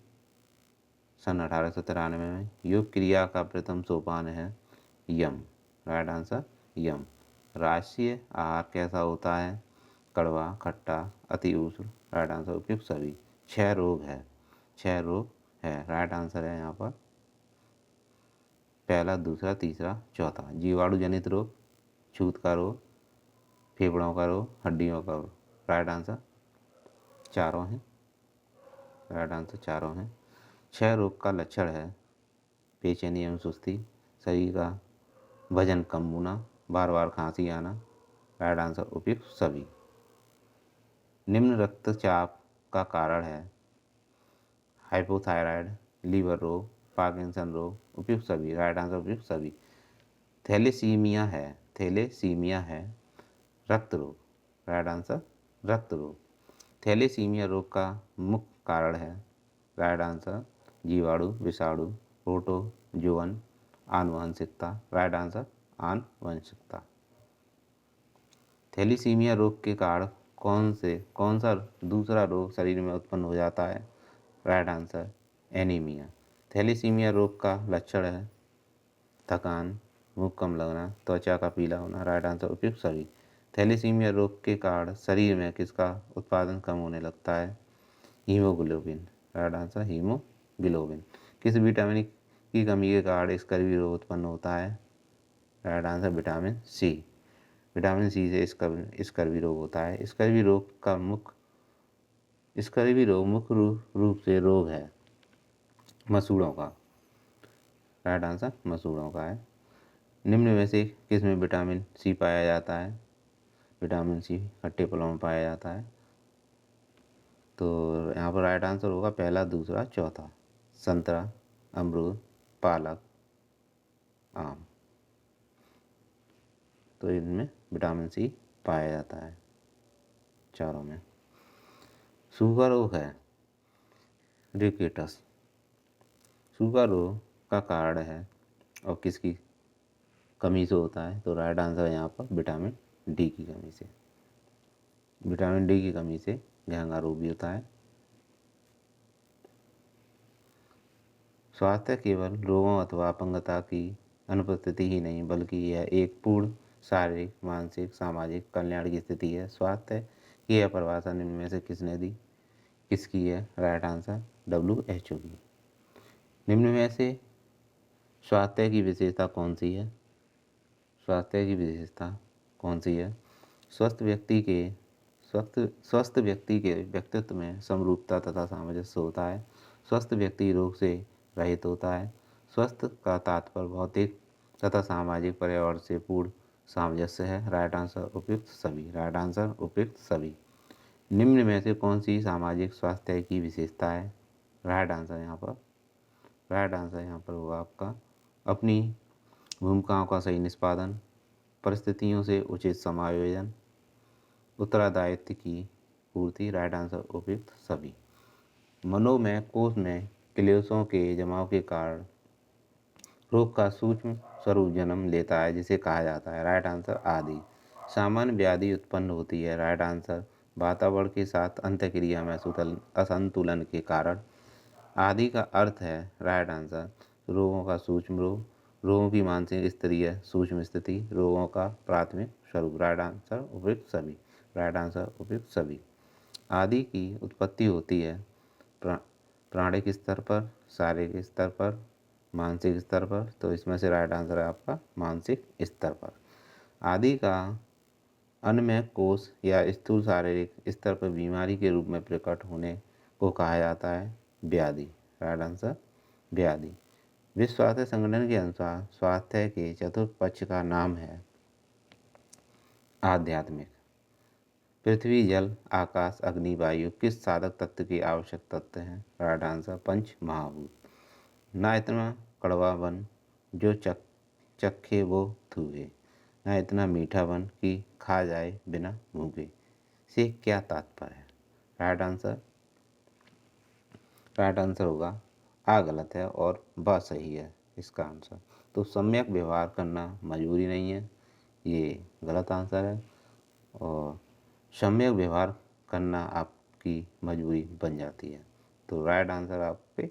सन 1893 में। योग क्रिया का प्रथम सोपान है यम। राइट आंसर यम। राष्ट्रीय आहार कैसा होता है? कड़वा, खट्टा, अति उष्ण। राइट आंसर उपयुक्त सभी। 6 रोग है। 6 रोग है। राइट आंसर है यहाँ पर पहला, दूसरा, तीसरा, चौथा। जीवाणु जनित रोग, छूत का रोग, फेफड़ों का रोग, हड्डियों का रोग। राइट आंसर चारों हैं। राइट आंसर चारों हैं। 6 रोग का लक्षण है बेचैनी एवं सुस्ती, शरीर का वजन कम होना, बार बार खांसी आना। राइट आंसर उपयुक्त सभी। निम्न रक्तचाप का कारण है हाइपोथायराइड, लीवर रोग, पार्किंसन रोग। उपयुक्त सभी। राइट आंसर उपयुक्त सभी। थैलेसीमिया है। थैलेसीमिया है रक्त रोग। राइट आंसर रक्त रोग। थैलेसीमिया रोग का मुख्य कारण है राइट आंसर जीवाणु, विषाणु, प्रोटोजोवन, आनुवंशिकता। राइट आंसर आनुवंशिकता। थैलेसीमिया रोग के कारण कौन सा दूसरा रोग शरीर में उत्पन्न हो जाता है? Right answer anaemia. थैलेसीमिया रोग का लक्षण है थकान, भूख कम लगना, त्वचा का पीला होना। राइट आंसर उपयुक्त सभी। थैलेसीमिया रोग के कारण शरीर में किसका उत्पादन कम होने लगता है? हीमोग्लोबिन। Right answer haemoglobin. किस विटामिन की कमी के कारण स्कर्वी रोग उत्पन्न होता है? Right answer vitamin C. Vitamin C से स्कर्वी रोग होता है। स्कर्वी रोग मुख्य रूप से रोग है मसूड़ों का। राइट आंसर मसूड़ों का है। निम्न में से किसमें विटामिन सी पाया जाता है? विटामिन सी खट्टे फलों में पाया जाता है। तो यहाँ पर राइट आंसर होगा पहला, दूसरा, चौथा। संतरा, अमरूद, पालक, आम। तो इनमें विटामिन सी पाया जाता है चारों में। सूखा रोग है रिकेटस। सूखा रोग का कारण है और किसकी कमी से होता है? तो राइट आंसर है यहाँ पर विटामिन डी की कमी से। विटामिन डी की कमी से घेंघा रोग भी होता है। स्वास्थ्य केवल रोगों अथवा अपंगता की अनुपस्थिति ही नहीं बल्कि यह एक पूर्ण शारीरिक, मानसिक, सामाजिक कल्याण की स्थिति है। स्वास्थ्य की यह परिभाषा निम्न में से किसने दी? किसकी है? राइट आंसर WHO की। निम्न में से स्वास्थ्य की विशेषता कौन सी है? स्वास्थ्य की विशेषता कौन सी है? स्वस्थ व्यक्ति के व्यक्तित्व में समरूपता तथा सामंजस्य होता है। स्वस्थ व्यक्ति रोग से रहित होता है। स्वस्थ का तात्पर्य भौतिक तथा सामाजिक पर्यावरण से पूर्ण सामंजस्य है। राइट आंसर उपयुक्त सभी। राइट आंसर उपयुक्त सभी। निम्न में से कौन सी सामाजिक स्वास्थ्य की विशेषता है? राइट आंसर यहाँ पर होगा आपका अपनी भूमिकाओं का सही निष्पादन, परिस्थितियों से उचित समायोजन, उत्तरदायित्व की पूर्ति। राइट आंसर उपयुक्त सभी। मनोमय कोश में क्लेशों के जमाव के कारण रोग का सूक्ष्म स्वरूप जन्म लेता है जिसे कहा जाता है। राइट आंसर आदि। सामान्य व्याधि उत्पन्न होती है। राइट आंसर वातावरण के साथ अंतःक्रिया में असंतुलन के कारण। आदि का अर्थ है राइट आंसर रोगों का सूक्ष्म रूप, रोगों की मानसिक स्तरीय सूक्ष्म स्थिति, रोगों का प्राथमिक स्वरूप। राइट आंसर उपयुक्त सभी। राइट आंसर उपयुक्त सभी। आदि की उत्पत्ति होती है प्राणिक स्तर पर, शारीरिक स्तर पर, मानसिक स्तर पर। तो इसमें से राइट आंसर है आपका मानसिक स्तर पर। आदि का अन्य कोष या स्थूल शारीरिक स्तर पर बीमारी के रूप में प्रकट होने को कहा जाता है व्याधि। राइट आंसर व्याधि। विश्व स्वास्थ्य संगठन के अनुसार स्वास्थ्य के चतुर्थ पक्ष का नाम है आध्यात्मिक। पृथ्वी, जल, आकाश, अग्नि, वायु किस साधक तत्व के आवश्यक तत्व हैं? राइट आंसर पंच महाभूत। ना इतना कड़वा वन जो चखे वो थूके, न इतना मीठा बन कि खा जाए बिना भूखे, से क्या तात्पर्य है? राइट आंसर होगा आ गलत है और ब सही है इसका आंसर। तो सम्यक व्यवहार करना मजबूरी नहीं है, ये गलत आंसर है, और सम्यक व्यवहार करना आपकी मजबूरी बन जाती है। तो राइट आंसर आपके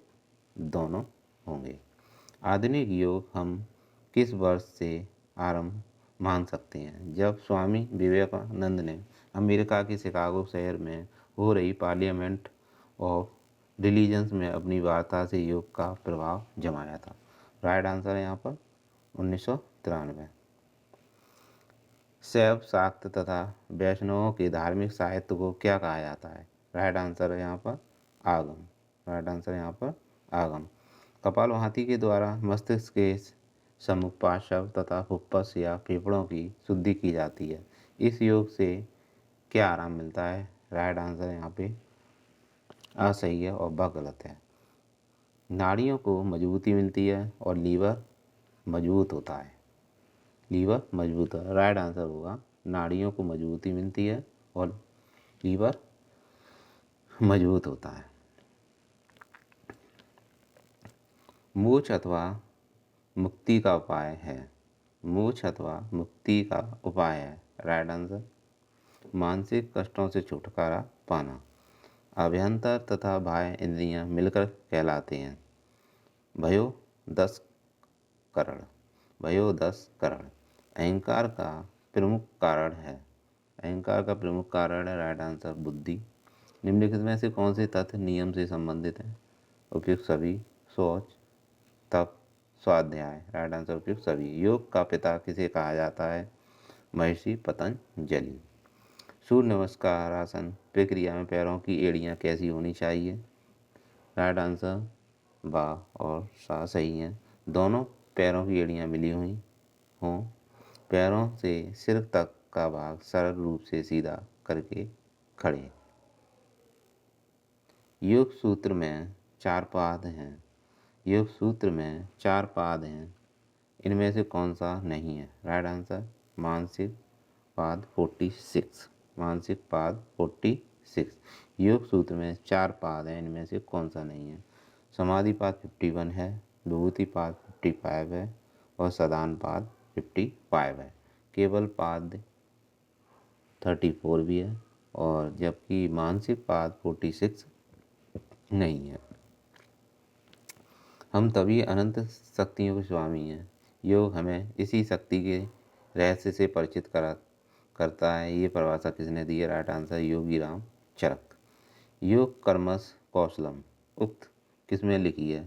दोनों होंगे। आधुनिक योग हम किस वर्ष से आरंभ मान सकते हैं? जब स्वामी विवेकानंद ने अमेरिका के शिकागो शहर में हो रही पार्लियामेंट ऑफ रिलीजन्स में अपनी वार्ता से योग का प्रभाव जमाया था। राइट आंसर है यहाँ पर 1993। शैव, शाक्त तथा वैष्णवों के धार्मिक साहित्य को क्या कहा जाता है? राइट आंसर है यहाँ पर आगम। राइट आंसर है यहाँ पर आगम। कपालभाति के द्वारा मस्तिष्क के समुपपार्श्व तथा फुफ्फुस या फेफड़ों की शुद्धि की जाती है। इस योग से क्या आराम मिलता है? राइट आंसर यहाँ पे आ सही है और ब गलत है। नाड़ियों को मजबूती मिलती है और लीवर मजबूत होता है। लीवर मजबूत है, राइट आंसर होगा नाड़ियों को मजबूती मिलती है और लीवर मजबूत होता है। मोक्ष अथवा मुक्ति का उपाय है। मोक्ष अथवा मुक्ति का उपाय है। राइट आंसर मानसिक कष्टों से छुटकारा पाना। अभ्यंतर तथा बाह्य इंद्रियां मिलकर कहलाते हैं भयो 10 करण। भयो 10 करण अहंकार का प्रमुख कारण है। अहंकार का प्रमुख कारण है राइट आंसर बुद्धि। निम्नलिखित में से कौन से तथ्य नियम से संबंधित है? उपयुक्त सभी, सोच, तप, स्वाध्याय। राइट आंसर उपयुक्त सभी। योग का पिता किसे कहा जाता है? महर्षि पतंजलि। सूर्य नमस्कार आसन प्रक्रिया में पैरों की एड़ियां कैसी होनी चाहिए? राइट आंसर बा और सा सही है। दोनों पैरों की एड़ियां मिली हुई हों। पैरों से सिर तक का भाग सरल रूप से सीधा करके खड़े। योग सूत्र में 4 पाद हैं। योग सूत्र में 4 पाद हैं, इनमें से कौन सा नहीं है? राइट आंसर मानसिक पाद 46। मानसिक पाद 46। योग सूत्र में 4 पाद हैं, इनमें से कौन सा नहीं है? समाधि पाद 51 है, विभूति पाद 55 है और सदान पाद 55 है। केवल पाद 34 भी है और जबकि मानसिक पाद 46 नहीं है। हम तभी अनंत शक्तियों के स्वामी हैं। योग हमें इसी शक्ति के रहस्य से परिचित करता है। ये परिभाषा किसने दी है? Right answer Yogi Ram Charak. योग कर्मस कौशलम उक्त किसमें लिखी है?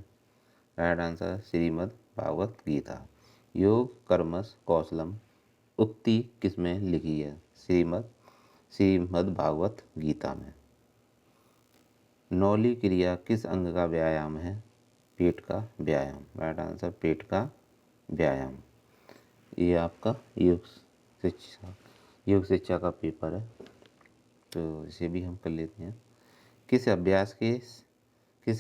Right answer Shrimad Bhagwat Gita. योग कर्मस कौशलम उक्ति किसमें लिखी है? श्रीमद् भागवत गीता में। नौली क्रिया किस अंग का व्यायाम है? पेट का व्यायाम। राइट आंसर पेट का व्यायाम। ये आपका योग शिक्षा का पेपर है, तो इसे भी हम कर लेते हैं। किस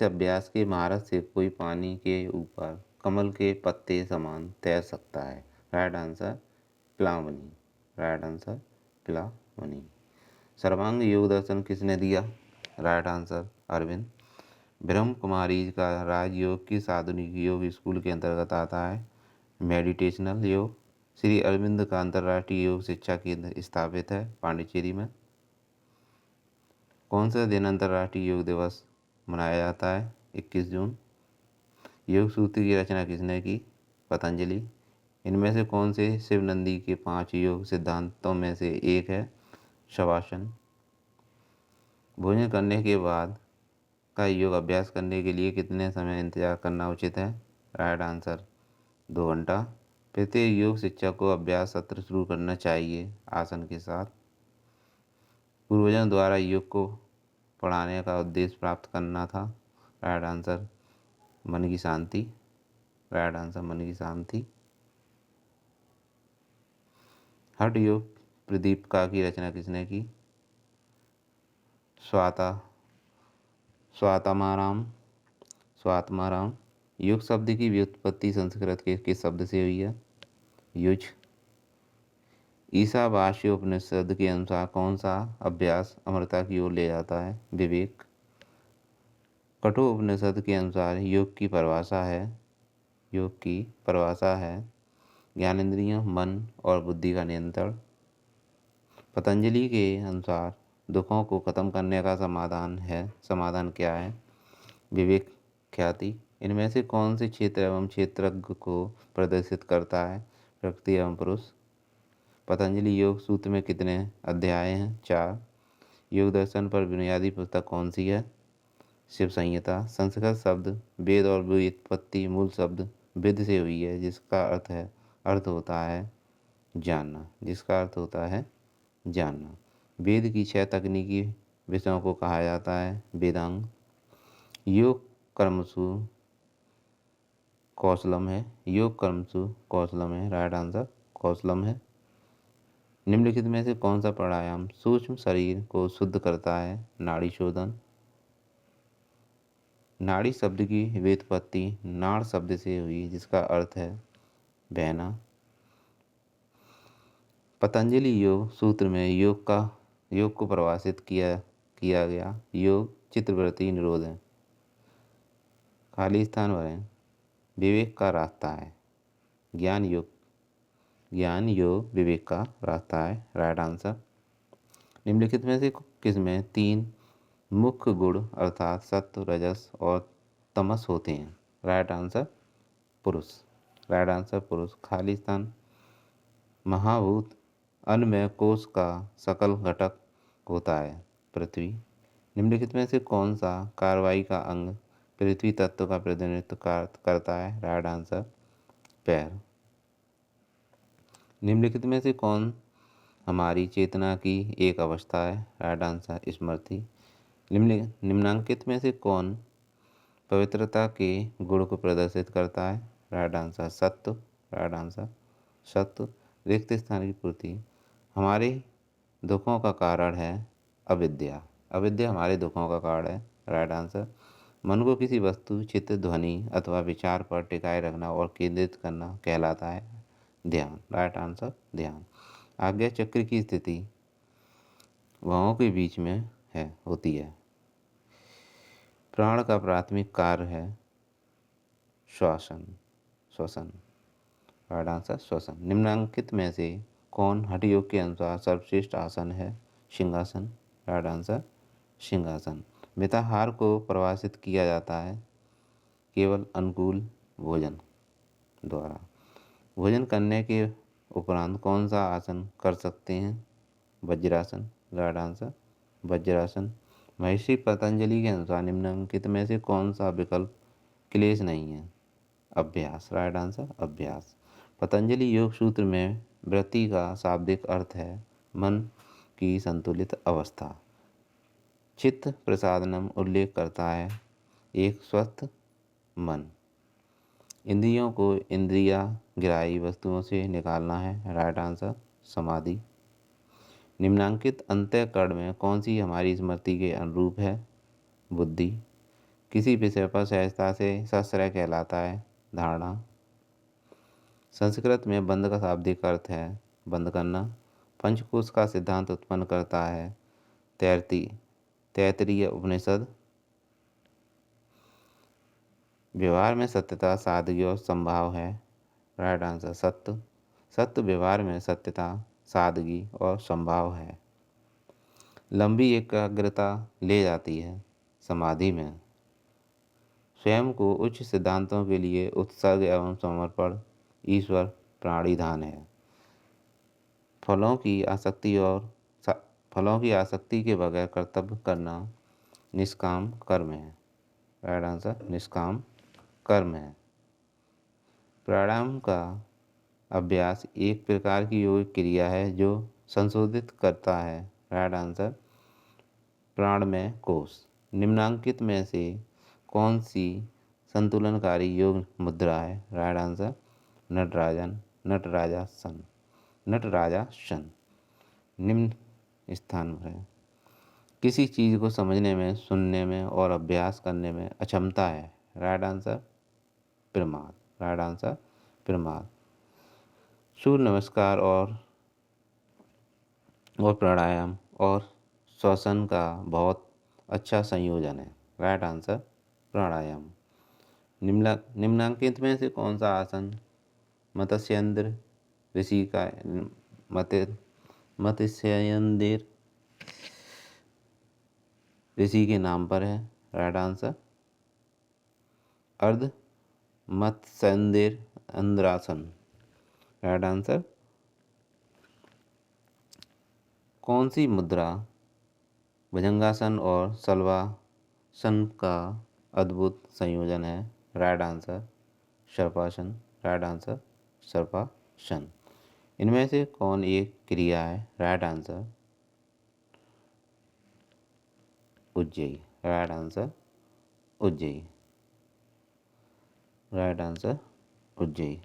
अभ्यास के महारत से कोई पानी के ऊपर कमल के पत्ते समान तैर सकता है? राइट आंसर प्लावनी। राइट आंसर प्लावनी। सर्वांग योग दर्शन किसने दिया? Right answer Aurobindo. ब्रह्म कुमारी का राजयोग किस आधुनिक योग स्कूल के अंतर्गत आता है? मेडिटेशनल योग। श्री अरविंद का अंतर्राष्ट्रीय योग शिक्षा केंद्र स्थापित है पांडिचेरी में। कौन सा दिन अंतर्राष्ट्रीय योग दिवस मनाया जाता है? 21 जून। योग सूत्र की रचना किसने की? पतंजलि। इनमें से कौन से शिव नंदी के 5 योग सिद्धांतों में से एक है? शवासन। भोजन करने के बाद का योग अभ्यास करने के लिए कितने समय इंतजार करना उचित है? राइट आंसर 2 घंटा। प्रत्येक योग शिक्षक को अभ्यास सत्र शुरू करना चाहिए आसन के साथ। पूर्वजों द्वारा योग को पढ़ाने का उद्देश्य प्राप्त करना था। राइट आंसर मन की शांति। राइट आंसर मन की शांति। हठ योग प्रदीपिका की रचना किसने की? स्वात्माराम। योग शब्द की व्युत्पत्ति संस्कृत के किस शब्द से हुई है? युज। ईशावास्योपनिषद के अनुसार कौन सा अभ्यास अमरता की ओर ले जाता है? विवेक। कठोपनिषद के अनुसार योग की परिभाषा है ज्ञानेंद्रियों, मन और बुद्धि का नियंत्रण। पतंजलि के अनुसार दुखों को खत्म करने का समाधान क्या है? विवेक, ख्याति। इनमें से कौन से क्षेत्र एवं क्षेत्रज्ञ को प्रदर्शित करता है? प्रकृति एवं पुरुष। पतंजलि योग सूत्र में कितने अध्याय हैं? 4। योग दर्शन पर बुनियादी पुस्तक कौन सी है? शिव संहिता। संस्कृत शब्द वेद और व्युत्पत्ति मूल शब्द विद से हुई है, जिसका अर्थ होता है जानना। वेद की 6 तकनीकी विषयों को कहा जाता है वेदांग। योग कर्मसु कौशलम है। राइट आंसर कौशलम है। निम्नलिखित में से कौन सा प्राणायाम सूक्ष्म शरीर को शुद्ध करता है? नाड़ी शोधन। नाड़ी शब्द की व्युत्पत्ति नाड़ शब्द से हुई, जिसका अर्थ है बहना। पतंजलि योग सूत्र में योग को परिभाषित किया गया। योग चित्तवृत्ति निरोध है। खाली स्थान भरें। विवेक का रास्ता है। ज्ञान योग विवेक का रास्ता है। Right answer. निम्नलिखित में से किसमें 3 मुख्य गुण अर्थात सत्व, रजस और तमस होते हैं? राइट आंसर पुरुष। खाली स्थान। महाभूत अन्नमय कोश का सकल घटक होता है पृथ्वी। निम्नलिखित में से कौन सा कार्रवाई का अंग पृथ्वी तत्व का प्रतिनिधित्व करता है? राइट आंसर पैर। निम्नलिखित में से कौन हमारी चेतना की एक अवस्था है? राइट आंसर स्मृति। निम्नांकित में से कौन पवित्रता के गुण को प्रदर्शित करता है? राइट आंसर सत्व। रिक्त स्थान की पूर्ति। हमारे दुखों का कारण है अविद्या हमारे दुखों का कारण है। Right answer. मन को किसी वस्तु, चित्र, ध्वनि अथवा विचार पर टिकाए रखना और केंद्रित करना कहलाता है ध्यान। राइट आंसर ध्यान। आज्ञा चक्र की स्थिति भवों के बीच में होती है। प्राण का प्राथमिक कार्य है श्वसन। राइट आंसर श्वसन। निम्नांकित में से कौन हठ योग के अनुसार सर्वश्रेष्ठ आसन है? सिंहासन। राइट आंसर सिंहासन। मिताहार को परिभाषित किया जाता है केवल अनुकूल भोजन द्वारा। भोजन करने के उपरांत कौन सा आसन कर सकते हैं? वज्रासन। राइट आंसर वज्रासन। महर्षि पतंजलि के अनुसार निम्नलिखित में से कौन सा विकल्प क्लेश नहीं है? अभ्यास। राइट आंसर अभ्यास। पतंजलि योग सूत्र में वृत्ति का शाब्दिक अर्थ है मन की संतुलित अवस्था। चित्त प्रसादनम उल्लेख करता है एक स्वस्थ मन। इंद्रियों को इंद्रिया ग्राही वस्तुओं से निकालना है। राइट आंसर समाधि। निम्नांकित अंतःकरण में कौन सी हमारी स्मृति के अनुरूप है? बुद्धि। किसी विषय पर सहजता से सश्रय कहलाता है धारणा। संस्कृत में बंद का शाब्दिक अर्थ है बंद करना। पंचकोश का सिद्धांत उत्पन्न करता है तैत्तिरीय उपनिषद। व्यवहार में सत्यता, सादगी और संभाव है। राइट आंसर सत्य व्यवहार में सत्यता, सादगी और संभाव है। लंबी एकाग्रता ले जाती है समाधि में। स्वयं को उच्च सिद्धांतों के लिए उत्सर्ग एवं समर्पण ईश्वर प्राणिधान है। फलों की आसक्ति के बगैर कर्तव्य करना निष्काम कर्म है। राइट आंसर निष्काम कर्म है। प्राणायाम का अभ्यास एक प्रकार की योग क्रिया है जो संशोधित करता है। राइट आंसर प्राणमय कोश। निम्नांकित में से कौन सी संतुलनकारी योग मुद्रा है? Right answer Natarajasana. निम्न स्थान पर है। किसी चीज को समझने में, सुनने में और अभ्यास करने में अक्षमता है। राइट आंसर प्रमाद। सूर्य नमस्कार और प्राणायाम और श्वसन का बहुत अच्छा संयोजन है। राइट आंसर प्राणायाम। निम्नांकित में से कौन सा आसन मत्स्येंद्र ऋषि का मत्स्येंद्र ऋषि के नाम पर है? राइट आंसर अर्ध मत्स्येंद्र इंद्रासन। Right answer. कौन सी मुद्रा भुजंगासन और शलभासन का अद्भुत संयोजन है? राइट आंसर सर्पासन। राइट आंसर सर्पासन। इनमें से कौन एक क्रिया है? राइट आंसर उज्जयी। राइट आंसर उज्जयी। राइट आंसर उज्जयी।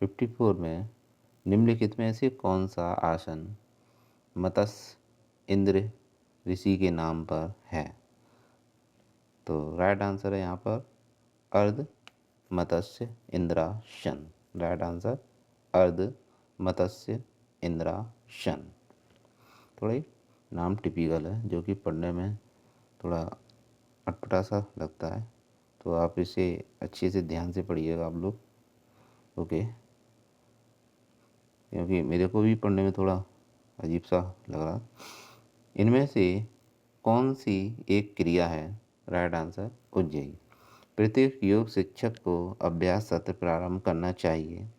54 में निम्नलिखित में से कौन सा आसन मत्स्य इंद्र ऋषि के नाम पर है? तो राइट आंसर है यहाँ पर अर्ध मत्स्य इंद्रासन। राइट आंसर अर्ध मत्स्य इंद्रासन। थोड़ा ही नाम टिपिकल है, जो कि पढ़ने में थोड़ा अटपटा सा लगता है, तो आप इसे अच्छे से ध्यान से पढ़िएगा आप लोग। ओके, क्योंकि मेरे को भी पढ़ने में थोड़ा अजीब सा लग रहा। इनमें से कौन सी एक क्रिया है? Right answer Ujjayi. प्रत्येक योग शिक्षक को अभ्यास सत्र प्रारंभ करना चाहिए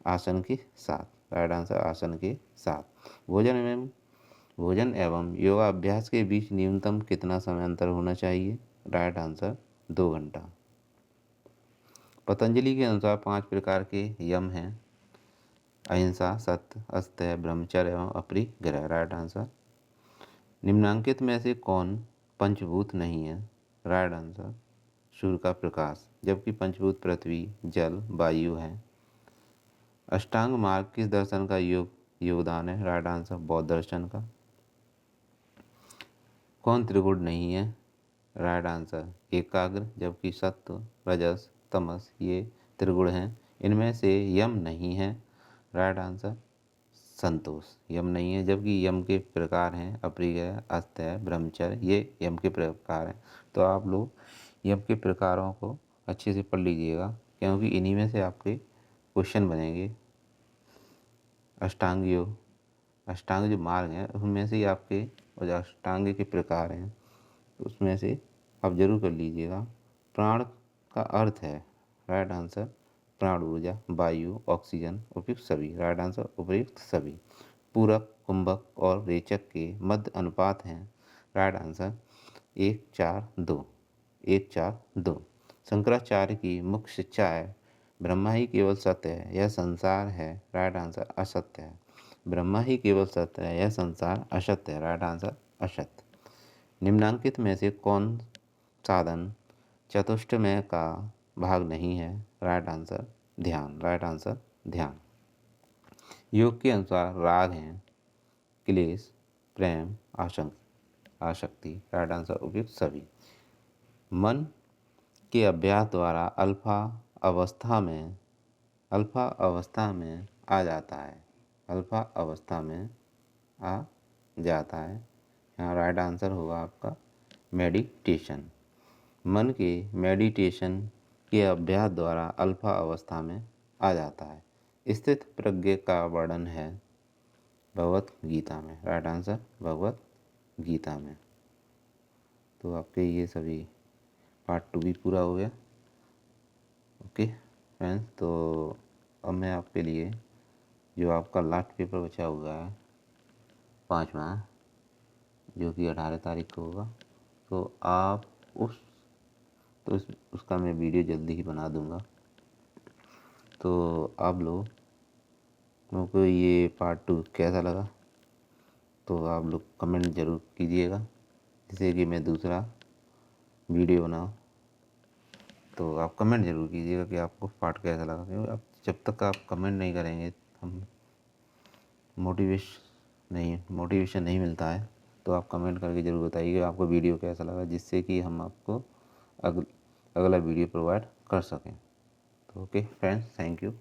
आसन के साथ। राइट आंसर आसन के साथ। भोजन एवं योगाभ्यास के बीच न्यूनतम कितना समय अंतर होना चाहिए? राइट आंसर 2 घंटा। पतंजलि के अनुसार 5 प्रकार के यम हैं: अहिंसा, सत्य, अस्तेय, ब्रह्मचर्य एवं अपरिग्रह। Right answer. निम्नांकित में से कौन पंचभूत नहीं है? राइट आंसर सूर्य का प्रकाश, जबकि पंचभूत पृथ्वी, जल, वायु है। अष्टांग मार्ग किस दर्शन का योगदान है? राइट आंसर बौद्ध दर्शन का। कौन त्रिगुण नहीं है? राइट आंसर एकाग्र, जबकि सत्व, रजस, तमस ये त्रिगुण हैं। इनमें से यम नहीं है। राइट आंसर संतोष। यम नहीं है, जबकि यम के प्रकार हैं अपरिग्रह, अस्तेय, ब्रह्मचर्य, ये यम के प्रकार हैं। तो आप लोग यम के प्रकारों को अच्छे से पढ़ लीजिएगा, क्योंकि इन्हीं में से आपके क्वेश्चन बनेंगे। अष्टांग योग, अष्टांग जो मार्ग हैं उनमें से ही आपके, और जो अष्टांग के प्रकार हैं उसमें से आप जरूर कर लीजिएगा। प्राण का अर्थ है? राइट आंसर प्राण ऊर्जा, वायु, ऑक्सीजन, उपयुक्त सभी। राइट आंसर उपयुक्त सभी। पूरक, कुंभक और रेचक के मध्य अनुपात हैं? Right answer 1:4:2। 1:4:2। शंकराचार्य की मुख्य शिक्षा है ब्रह्मा ही केवल सत्य है, यह संसार है। राइट आंसर असत्य है। ब्रह्मा ही केवल सत्य है, यह संसार असत्य है। राइट आंसर असत्य। निम्नांकित में से कौन साधन चतुष्टय का भाग नहीं है? राइट आंसर ध्यान। राइट आंसर ध्यान। योग के अनुसार राग हैं क्लेश, प्रेम, आसक्ति। राइट आंसर उपयुक्त सभी। मन के अभ्यास द्वारा अल्फा अवस्था में आ जाता है। अल्फा अवस्था में आ जाता है। यहाँ राइट आंसर होगा आपका मेडिटेशन। मन के मेडिटेशन के अभ्यास द्वारा अल्फा अवस्था में आ जाता है। स्थित प्रज्ञ का वर्णन है भगवत गीता में। राइट आंसर भगवत गीता में। तो आपके ये सभी पार्ट 2 भी पूरा हो गया। ओके फ्रेंड्स, तो अब मैं आपके लिए जो आपका लास्ट पेपर बचा हुआ है 5वां, जो कि 18 तारीख को होगा, तो आप उसका मैं वीडियो जल्दी ही बना दूंगा। तो आप लोगों को ये पार्ट 2 कैसा लगा, तो आप लोग कमेंट ज़रूर कीजिएगा, जिससे कि मैं दूसरा वीडियो बनाऊँ। तो आप कमेंट ज़रूर कीजिएगा कि आपको पार्ट कैसा लगा, क्योंकि आप जब तक आप कमेंट नहीं करेंगे हम मोटिवेशन नहीं मिलता है। तो आप कमेंट करके ज़रूर बताइए आपको वीडियो कैसा लगा, जिससे कि हम आपको अगला वीडियो प्रोवाइड कर सकें। तो ओके फ्रेंड्स, थैंक यू।